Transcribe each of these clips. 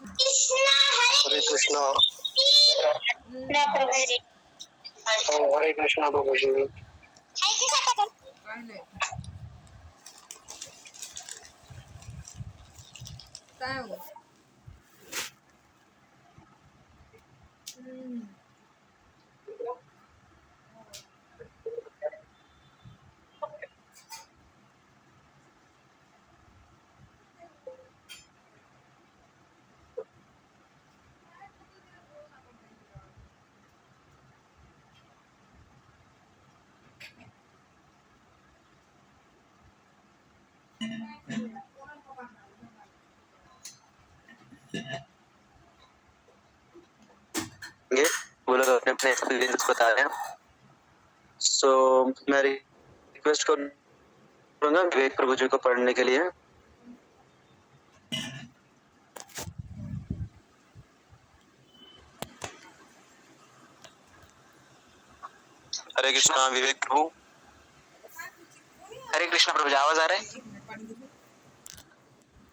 हरे कृष्णा हरे कृष्णा प्रभु जी। काय हो ये वो लोग अपने अपने एक्सपीरियंस बता रहे हैं। सो मैं रिक्वेस्ट करूंगा विवेक प्रभु जी को पढ़ने के लिए। हरे कृष्णा विवेक प्रभु। हरे कृष्णा प्रभु जी, आवाज आ रहा है?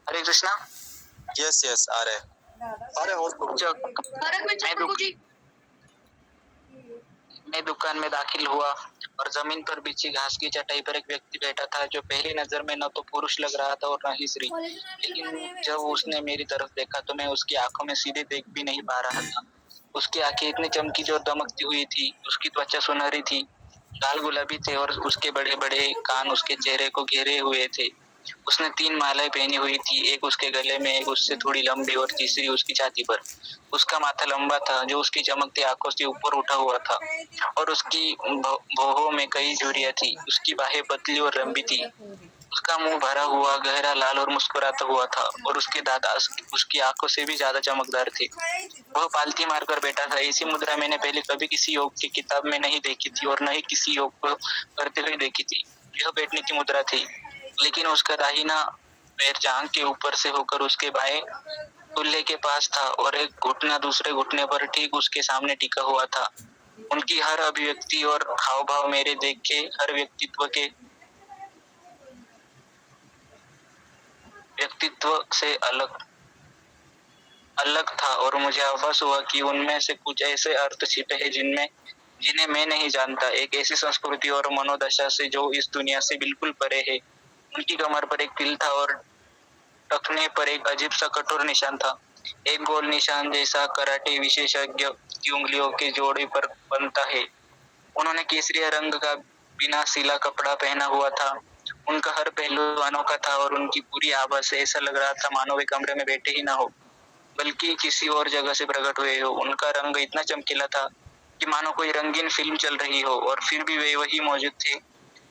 हरे कृष्णा। यस यस आ रहे हैं। मैं दुकान में दाखिल हुआ और जमीन पर बिछी घास की चटाई पर एक व्यक्ति बैठा था जो पहली नजर में न तो पुरुष लग रहा था और न ही स्त्री। लेकिन जब उसने मेरी तरफ देखा तो मैं उसकी आंखों में सीधे देख भी नहीं पा रहा था। उसकी आंखें इतनी चमकी और दमकती हुई थी, उसकी त्वचा सुनहरी थी, गाल गुलाबी थे और उसके बड़े बड़े कान उसके चेहरे को घेरे हुए थे। उसने 3 मालाएं पहनी हुई थी, एक उसके गले में, एक उससे थोड़ी लंबी और तीसरी उसकी छाती पर। उसका माथा लंबा था जो उसकी चमकती आंखों से ऊपर उठा हुआ था और उसकी भौहों में कई झुर्रियां थी। उसकी बाहें पतली और लंबी थी। उसका मुंह भरा हुआ, गहरा लाल और मुस्कुराता हुआ था और उसके दांत उसकी आंखों से भी ज्यादा चमकदार थे। वह पालती मारकर बैठा था। ऐसी मुद्रा मैंने पहले कभी किसी योग की किताब में नहीं देखी थी और न ही किसी योग को करते हुए देखी थी। यह बैठने की मुद्रा थी, लेकिन उसका दाहिना पैर जांघ के ऊपर से होकर उसके बाएं तुल्ले के पास था और एक घुटना दूसरे घुटने पर ठीक उसके सामने टिका हुआ था। उनकी हर अभिव्यक्ति और हाव भाव मेरे देख के हर व्यक्तित्व से अलग अलग था और मुझे आभास हुआ कि उनमें से कुछ ऐसे अर्थ छिपे हैं जिन्हें मैं नहीं जानता। एक ऐसी संस्कृति और मनोदशा से जो इस दुनिया से बिल्कुल परे है। उनकी कमर पर एक तिल था और टखने पर एक अजीब सा कठोर निशान था, एक गोल निशान जैसा कराटे विशेषज्ञ की उंगलियों के जोड़े पर बनता है। उन्होंने केसरिया रंग का बिना सिला कपड़ा पहना हुआ था। उनका हर पहलू अनोखा था और उनकी पूरी आभा से ऐसा लग रहा था मानो वे कमरे में बैठे ही ना हो, बल्कि किसी और जगह से प्रकट हुए हो। उनका रंग इतना चमकीला था कि मानो कोई रंगीन फिल्म चल रही हो और फिर भी वे वही मौजूद थे।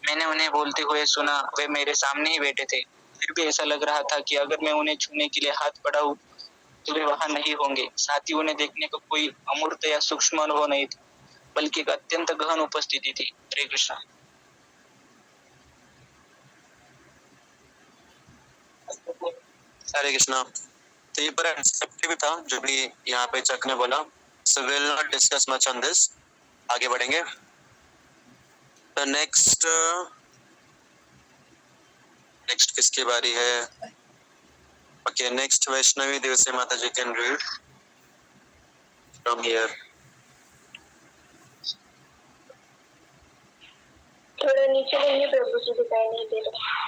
मैंने उन्हें बोलते हुए सुना, वे मेरे सामने ही बैठे थे। फिर भी ऐसा लग रहा था कि अगर मैं उन्हें छूने के लिए हाथ बढ़ाऊं तो वे वहां नहीं होंगे। साथ ही उन्हें देखने का कोई अमूर्त या सूक्ष्म अनुभव नहीं था, बल्कि एक अत्यंत गहन उपस्थिति थी। हरे कृष्णा। हरे कृष्णा। तो ये बड़ा इंस्ट्रक्टिव था जो भी यहाँ पे चक ने बोला। So will not discuss much on this, आगे बढ़ेंगे। तो नेक्स्ट किसकी बारी है? ओके, नेक्स्ट वैष्णवी देवसी माता जी कैन रीड फ्रॉम हियर। थोड़ा नीचे लेंगे, प्रभु जी दिखाई नहीं दे रहे।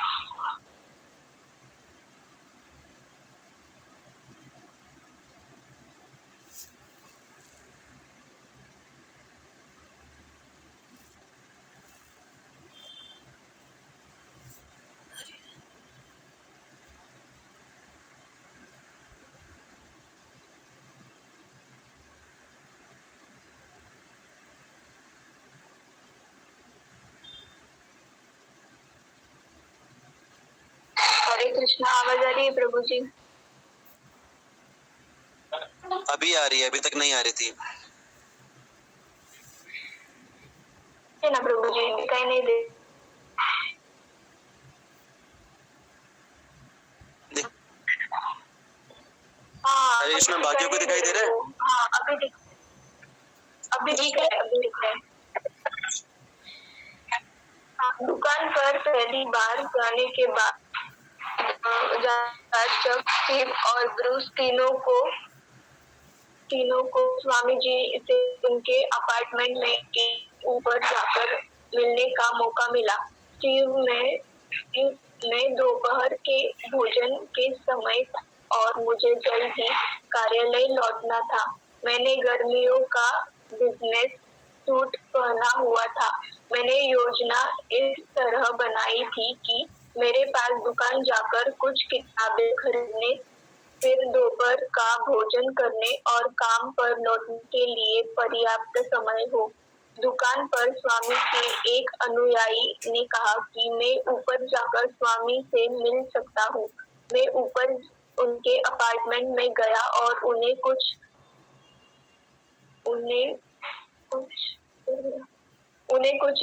हरे कृष्णा, आवाज आ रही है प्रभु जी? अभी आ रही है, अभी तक नहीं आ रही थी ना प्रभु जी, दिखाई नहीं दे। हाँ, हरे कृष्णा, बाकियों को दिखाई दे रहा है? हाँ, अभी दिख रहा है, अभी दिख रहा है। हाँ, दुकान पर पहली बार जाने के बाद चक, स्टीव और ब्रूस तीनों को स्वामी जी से उनके अपार्टमेंट में के ऊपर जाकर मिलने का मौका मिला। स्टीव में दोपहर के भोजन के समय और मुझे जल्द ही कार्यालय लौटना था। मैंने गर्मियों का बिजनेस सूट पहना हुआ था। मैंने योजना इस तरह बनाई थी कि मेरे पास दुकान जाकर कुछ किताबें खरीदने, फिर दोपहर का भोजन करने और काम पर लौटने के लिए पर्याप्त समय हो। दुकान पर स्वामी के एक अनुयायी ने कहा कि मैं ऊपर जाकर स्वामी से मिल सकता हूँ। मैं ऊपर उनके अपार्टमेंट में गया और उन्हें कुछ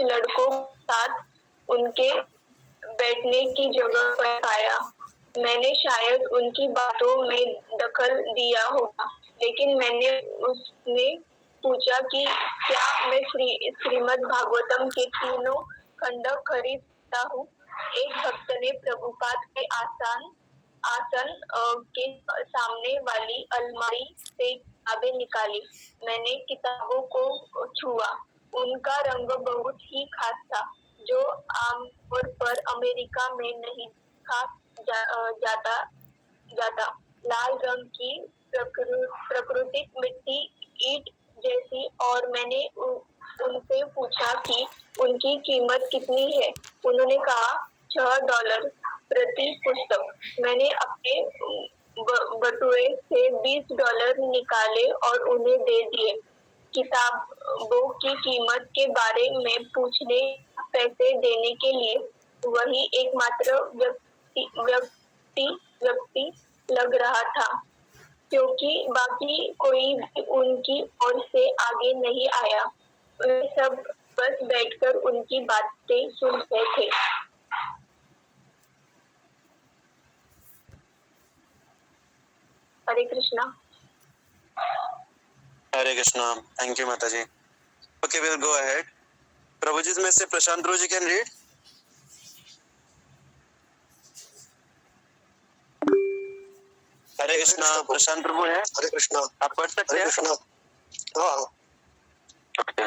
लड़कों के साथ उनके बैठने की जगह पर पाया। मैंने शायद उनकी बातों में दखल दिया होगा, लेकिन मैंने उसने पूछा कि क्या मैं श्रीमद् भागवतम के तीनों खंड खरीद सकता हूँ। एक भक्त ने प्रभुपाद के आसन के सामने वाली अलमारी से किताबें निकाली। मैंने किताबों को छुआ। उनका रंग बहुत ही खास था, जो आमतौर पर अमेरिका में नहीं देखा जाता। लाल रंग की प्राकृतिक मिट्टी ईंट जैसी, और मैंने उनसे पूछा कि उनकी कीमत कितनी है। उन्होंने कहा $6 प्रति पुस्तक। मैंने अपने बटुए से $20 निकाले और उन्हें दे दिए। किताबों की कीमत के बारे में पूछने, पैसे देने के लिए वही एकमात्र व्यक्ति लग रहा था, क्योंकि बाकी कोई भी उनकी ओर से आगे नहीं आया। वे सब बस बैठकर उनकी बातें सुन रहे थे। हरे कृष्णा। हरे कृष्णा। थैंक यू माता जी। Okay, will go ahead. प्रभु जी में से प्रशांत प्रभु जी कैन रीड। हरे कृष्णा। प्रशांत प्रभु है। हरे कृष्णा। आप पढ़ सकते हैं। हरे कृष्णा। हाँ। ओके।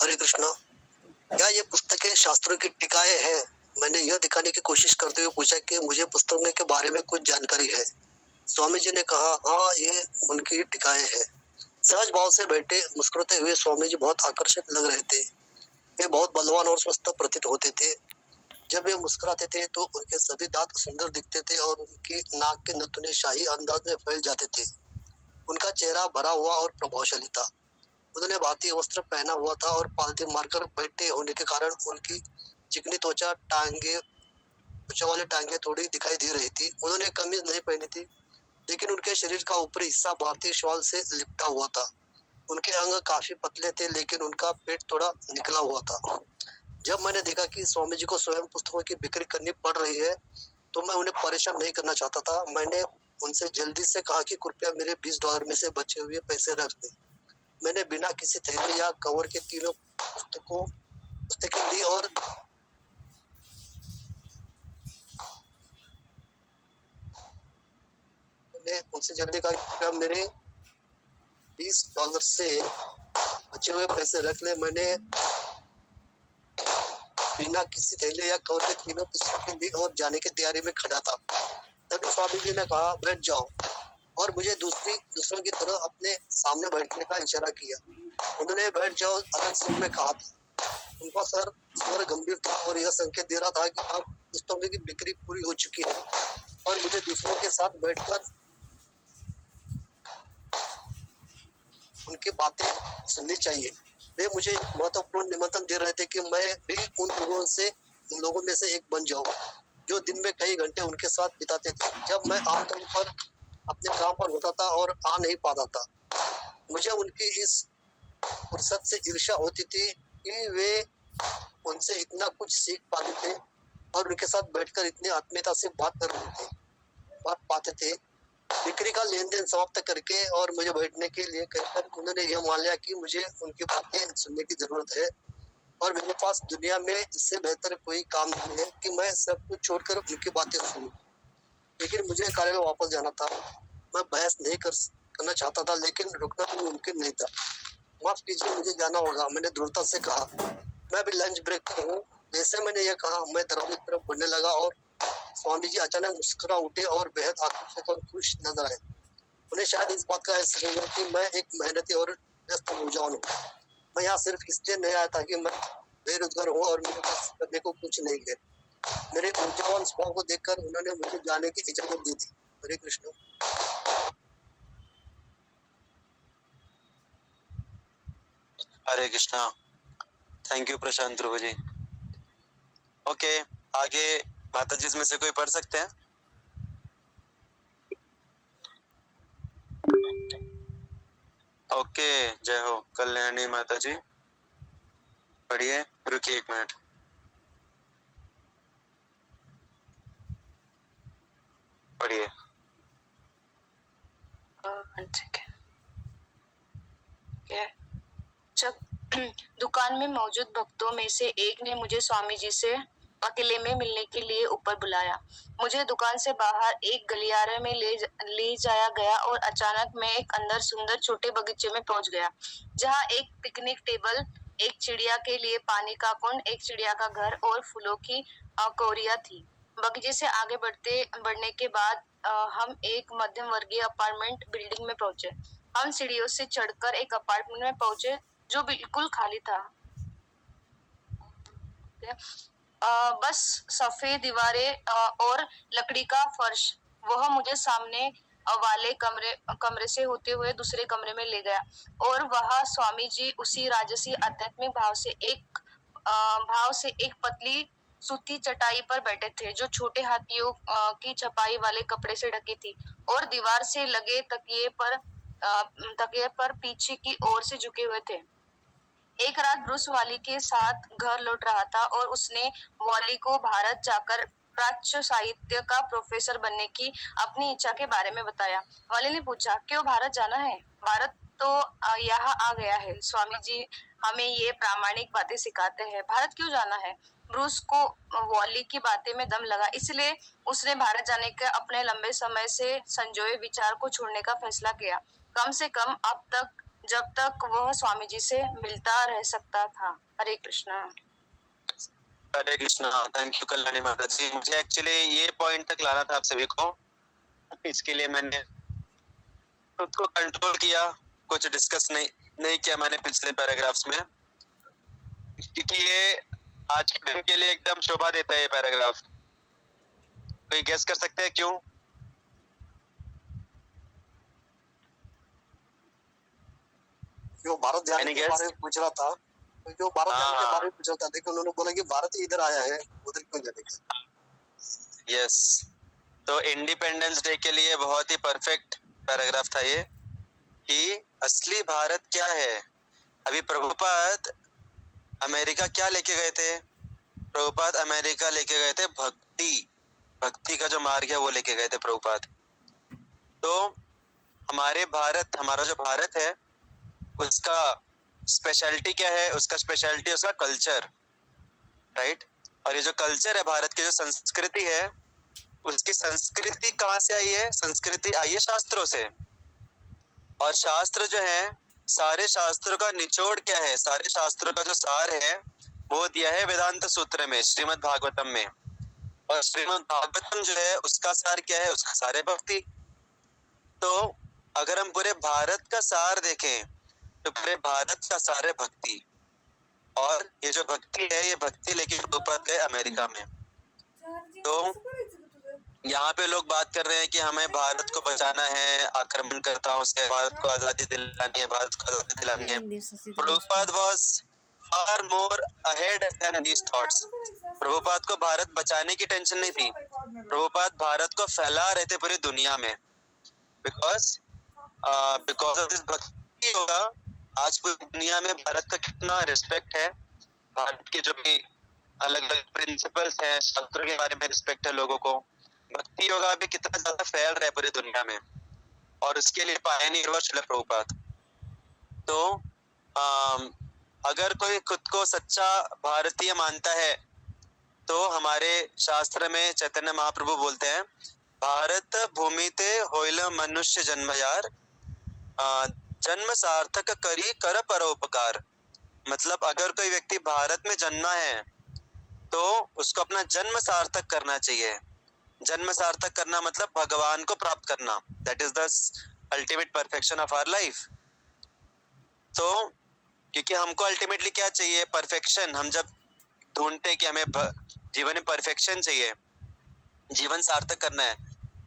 हरे कृष्णा। क्या ये पुस्तकें शास्त्रों की टीकाएं हैं? मैंने यह दिखाने की कोशिश करते हुए पूछा कि मुझे पुस्तकों के बारे में कुछ जानकारी है। स्वामी जी ने कहा, हाँ, ये उनकी टीकाएं हैं। सहज भाव से बैठे मुस्कुराते हुए स्वामी जी बहुत आकर्षक लग रहे थे। वे बहुत बलवान और स्वस्थ प्रतीत होते थे। जब वे मुस्कुराते थे तो उनके सभी दांत सुंदर दिखते थे और उनकी नाक के नथुने शाही अंदाज में फैल जाते थे। उनका चेहरा भरा हुआ और प्रभावशाली था। उन्होंने भारतीय वस्त्र पहना हुआ था और पालथी मारकर बैठे होने के कारण उनकी चिकनी त्वचा वाली टांगे थोड़ी दिखाई दे रही थी। उन्होंने कमीज नहीं पहनी थी, लेकिन उनके शरीर का ऊपरी हिस्सा भारतीय शॉल से लिपटा हुआ था। उनके अंग काफी पतले थे, लेकिन उनका पेट थोड़ा निकला हुआ था। जब मैंने देखा कि स्वामी जी को स्वयं पुस्तकों की बिक्री करनी पड़ रही है, तो मैं उन्हें परेशान नहीं करना चाहता था। मैंने उनसे जल्दी से कहा कि कृपया मेरे $20 में से बचे हुए पैसे रख दें। मैंने बिना किसी थैले या कवर के तीनों पुस्तकें ली और मैंने उनसे जल्दी कहा कि कृपया मेरे $20 से बचे हुए पैसे रख ले। मैंने बिना किसी थैले या कवर के तीनों पुस्तकें ली और जाने की तैयारी में खड़ा था। तभी स्वामी जी ने कहा, बैठ जाओ, और मुझे दूसरों की तरह अपने सामने बैठने का इशारा किया। उन्होंने बैठ जाओ अलग स्वर में कहा था। उनका स्वर गंभीर था और यह संकेत दे रहा था कि अब पुस्तकों की बिक्री पूरी हो चुकी है और मुझे दूसरों के साथ बैठकर उनकी बातें सुननी चाहिए। वे मुझे महत्वपूर्ण निमंत्रण दे रहे थे कि मैं भी उन लोगों में से एक बन जाऊं, जो दिन में कई घंटे उनके साथ बिताते थे। जब मैं आमतौर पर अपने काम पर होता था और आ नहीं पाता था, मुझे उनकी इस फुर्सत से ईर्ष्या होती थी कि वे उनसे इतना कुछ सीख पाते थे और उनके साथ बैठकर इतनी आत्मीयता से बात पाते थे। बिक्री का लेन देन समाप्त करके और मुझे बैठने के लिए कहकर उन्होंने यह मान लिया कि मुझे उनकी बातें सुनने की जरूरत है और मेरे पास दुनिया में इससे बेहतर कोई काम नहीं है कि मैं सब कुछ छोड़कर उनकी बातें सुनूं। लेकिन मुझे कार्यालय वापस जाना था। मैं बहस नहीं करना चाहता था, लेकिन रुकना भी मुमकिन नहीं था। माफ कीजिए, मुझे जाना होगा, मैंने दृढ़ता से कहा। मैं अभी लंच ब्रेक पर हूँ। जैसे मैंने यह कहा, मैं दरवाजे की तरफ बढ़ने लगा और स्वामी जी अचानक मुस्कुरा उठे और बेहद आकर्षक और खुश नजर आए। उन्हें शायद इस बात का एहसास हुआ कि मैं एक मेहनती और व्यस्त नौजवान हूँ। मैं यहाँ सिर्फ इसलिए नहीं आया था कि मैं बेरोजगार हूँ और मेरे पास करने को कुछ नहीं है। मेरे ऊर्जावान स्वभाव को देखकर उन्होंने मुझे जाने की इजाजत दी थी। Hare Krishna. Hare Krishna. Thank you Prashant Dhruv ji. Okay, आगे माता जी इसमें से कोई पढ़ सकते हैं? ओके, जय हो कल्याणी माता जी। पढ़िए, रुकिए 1 मिनट। पढ़िए। जब दुकान में मौजूद भक्तों में से एक ने मुझे स्वामी जी से अकेले में मिलने के लिए ऊपर बुलाया। मुझे दुकान से बाहर एक गलियारे में ले जाया गया और अचानक मैं एक अंदर सुंदर छोटे बगीचे में पहुंच गया, जहां एक पिकनिक टेबल, एक चिड़िया के लिए पानी का कुंड, एक चिड़िया का घर और फूलों की कौरियां थी। बगीचे से आगे बढ़ने के बाद हम एक मध्यम वर्गीय अपार्टमेंट बिल्डिंग में पहुंचे। हम सीढ़ियों से चढ़कर एक अपार्टमेंट में पहुंचे जो बिल्कुल खाली था। बस सफेद दीवारें और लकड़ी का फर्श। वह मुझे सामने वाले कमरे से होते हुए दूसरे कमरे में ले गया और वहां स्वामी जी उसी राजसी आध्यात्मिक भाव से एक पतली सूती चटाई पर बैठे थे, जो छोटे हाथियों की छपाई वाले कपड़े से ढकी थी और दीवार से लगे तकिए पर पीछे की ओर से झुके हुए थे। एक रात ब्रूस वाली के साथ घर लौट रहा था और उसने वॉली को भारत जाकर प्राच्य साहित्य का प्रोफेसर बनने की अपनी इच्छा के बारे में बताया। वॉली ने पूछा, क्यों भारत जाना है? भारत तो यहाँ आ गया है। स्वामी जी हमें ये प्रामाणिक बातें सिखाते हैं। भारत क्यों जाना है? ब्रूस को वॉली की बातें में दम लगा, इसलिए उसने भारत जाने के अपने लंबे समय से संजोए विचार को छोड़ने का फैसला किया, कम से कम अब तक, जब तक वह स्वामी जी से मिलता रह सकता था। हरे कृष्णा। हरे कृष्णा। थैंक यू कल्याणी माता जी। मुझे एक्चुअली ये पॉइंट तक लाना था आप सभी को, इसके लिए मैंने खुद को कंट्रोल किया, कुछ डिस्कस नहीं किया मैंने पिछले पैराग्राफ्स में, क्योंकि ये आज के दिन के लिए एकदम शोभा देता है ये पैराग्राफ। कोई गेस कर सकते हैं क्यों? जो भारत जाने के बारे में पूछ रहा था, जो भारत जाने के बारे में पूछ रहा था, देखो उन्होंने बोला कि भारत ही इधर आया है, उधर क्यों जाने? यस, तो इंडिपेंडेंस डे के लिए बहुत ही परफेक्ट पैराग्राफ था ये, कि असली भारत क्या है। अभी प्रभुपाद अमेरिका क्या लेके गए थे? प्रभुपाद अमेरिका लेके गए थे भक्ति का जो मार्ग है वो लेके गए थे प्रभुपाद। तो हमारा जो भारत है उसका स्पेशलिटी क्या है? उसका स्पेशलिटी उसका कल्चर, राइट। और ये जो कल्चर है, भारत की जो संस्कृति है, उसकी संस्कृति कहाँ से आई है? संस्कृति आई है शास्त्रों से। और शास्त्र जो है, सारे शास्त्रों का निचोड़ क्या है? सारे शास्त्रों का जो सार है वो दिया है वेदांत सूत्र में, श्रीमद् भागवतम में। और श्रीमद् भागवतम जो है उसका सार क्या है? उसका सार है भक्ति। तो अगर हम पूरे भारत का सार देखें तो पूरे भारत का सार है भक्ति। और ये जो भक्ति है, ये भक्ति लेके प्रभुपाद गए अमेरिका में। तो यहाँ पे लोग बात कर रहे हैं कि हमें भारत को बचाना है आक्रमणकर्ताओं से, भारत को आजादी दिलानी है, भारत को आजादी दिलानी है। Prabhupada was far more ahead than these thoughts. Prabhupada को भारत बचाने की टेंशन नहीं थी, प्रभुपाद भारत को फैला रहे थे पूरी दुनिया में। बिकॉज ऑफ दिस भक्ति होगा आज पूरी दुनिया में भारत का कितना रिस्पेक्ट है, भारत के जो भी अलग अलग प्रिंसिपल्स हैं, शास्त्रों के बारे में रिस्पेक्ट है लोगों को। भक्ति योगा भी कितना ज्यादा फैल रहा है पूरी दुनिया में। और उसके लिए पायनियर हुआ श्रील प्रभुपाद। तो अगर कोई खुद को सच्चा भारतीय मानता है तो हमारे शास्त्र में चैतन्य महाप्रभु बोलते हैं, भारत भूमि ते होइल मनुष्य जन्म यार, जन्म सार्थक करी कर परोपकार। मतलब अगर कोई व्यक्ति भारत में जन्मा है तो उसको अपना जन्म सार्थक करना चाहिए। जन्म सार्थक करना मतलब भगवान को प्राप्त करना, that is the ultimate perfection of our life. तो क्योंकि हमको अल्टीमेटली क्या चाहिए, परफेक्शन। हम जब ढूंढते कि हमें जीवन में परफेक्शन चाहिए, जीवन सार्थक करना है,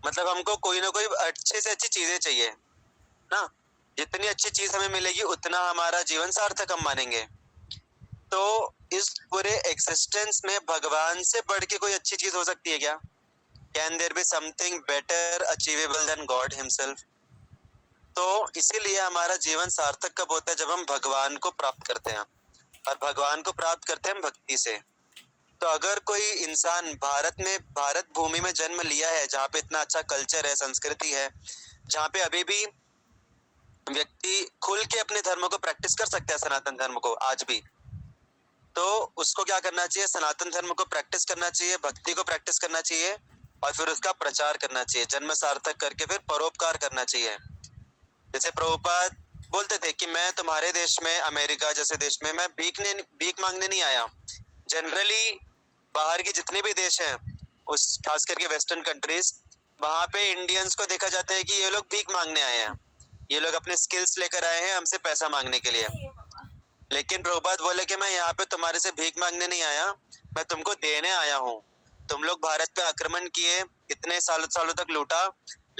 मतलब हमको कोई ना कोई अच्छे से अच्छी चीजें चाहिए ना। जितनी अच्छी चीज हमें मिलेगी उतना हमारा जीवन सार्थक हम मानेंगे। तो इस पूरे एग्जिस्टेंस में भगवान से बढ़ के कोई अच्छी चीज हो सकती है क्या? Can there be something better achievable than God himself? तो इसीलिए हमारा जीवन सार्थक कब होता है? जब हम भगवान को प्राप्त करते हैं, और भगवान को प्राप्त करते हैं भक्ति से। तो अगर कोई इंसान भारत भूमि में जन्म लिया है, जहाँ पे इतना अच्छा कल्चर है, संस्कृति है, जहाँ पे अभी भी व्यक्ति खुल के अपने धर्म को प्रैक्टिस कर सकता है, सनातन धर्म को आज भी, तो उसको क्या करना चाहिए? सनातन धर्म को प्रैक्टिस करना चाहिए, भक्ति को प्रैक्टिस करना चाहिए, और फिर उसका प्रचार करना चाहिए, जन्म सार्थक करके फिर परोपकार करना चाहिए। जैसे प्रभुपाद बोलते थे कि मैं तुम्हारे देश में, अमेरिका जैसे देश में, मैं भीख मांगने नहीं आया। जनरली बाहर के जितने भी देश हैं, उस खास करके वेस्टर्न कंट्रीज, वहां पे इंडियंस को देखा जाता है कि ये लोग भीख मांगने आए हैं, ये लोग अपने स्किल्स लेकर आए हैं हमसे पैसा मांगने के लिए। लेकिन प्रभुपाद बोले कि मैं यहाँ पे तुम्हारे से भीख मांगने नहीं आया, मैं तुमको देने आया हूँ। तुम लोग भारत पे आक्रमण किए, इतने सालों तक लूटा,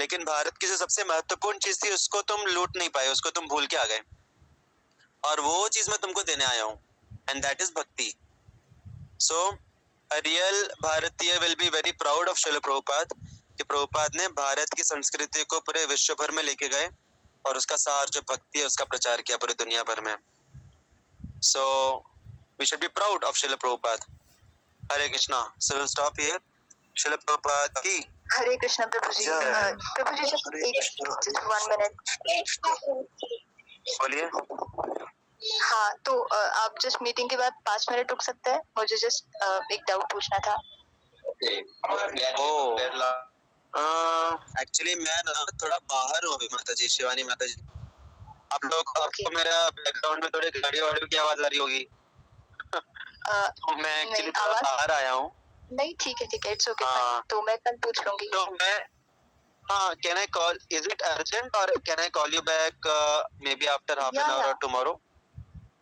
लेकिन भारत की जो सबसे महत्वपूर्ण चीज थी उसको तुम लूट नहीं पाए, उसको तुम भूल के आ गए, और वो चीज मैं तुमको देने आया हूँ, एंड दैट इज भक्ति। सो अ रियल भारतीय will be very proud of Srila Prabhupada कि प्रभुपाद ने भारत की संस्कृति को पूरे विश्व भर में लेके गए, और उसका सार जो भक्ति है उसका प्रचार किया पूरी दुनिया भर में। So we should be proud of Srila Prabhupada. Hare Krishna. So we'll stop here. Srila Prabhupada की हरे कृष्ण प्रभु जी। जय। प्रभु जी just 1 minute। बोलिए। हाँ, तो आप जस्ट मीटिंग के बाद 5 मिनट रुक सकते हैं? मुझे जस्ट एक डाउट पूछना था। एक्चुअली मैं ना थोड़ा बाहर हूँ अभी माता जी, शिवानी माता जी। आप लोग आपको मेरा बैकग्राउंड में थोड़ी गाड़ी वाड़ी की आवाज आ रही होगी। तो मैं एक्चुअली थोड़ा बाहर आया हूँ। नहीं, ठीक है, इट्स ओके। हाँ। तो मैं कल पूछ लूंगी। तो मैं can I call, is it urgent or can I call you back maybe after half an hour or tomorrow?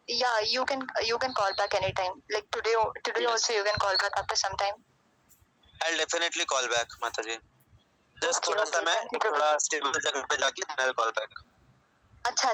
Yeah, you can call back anytime. Like today Yes. also you can call back after some time. I'll definitely call back माता जी। Just Okay, थोड़ा सा okay, मैं thank you, थोड़ा stable जगह पे जाके I'll call back. अच्छा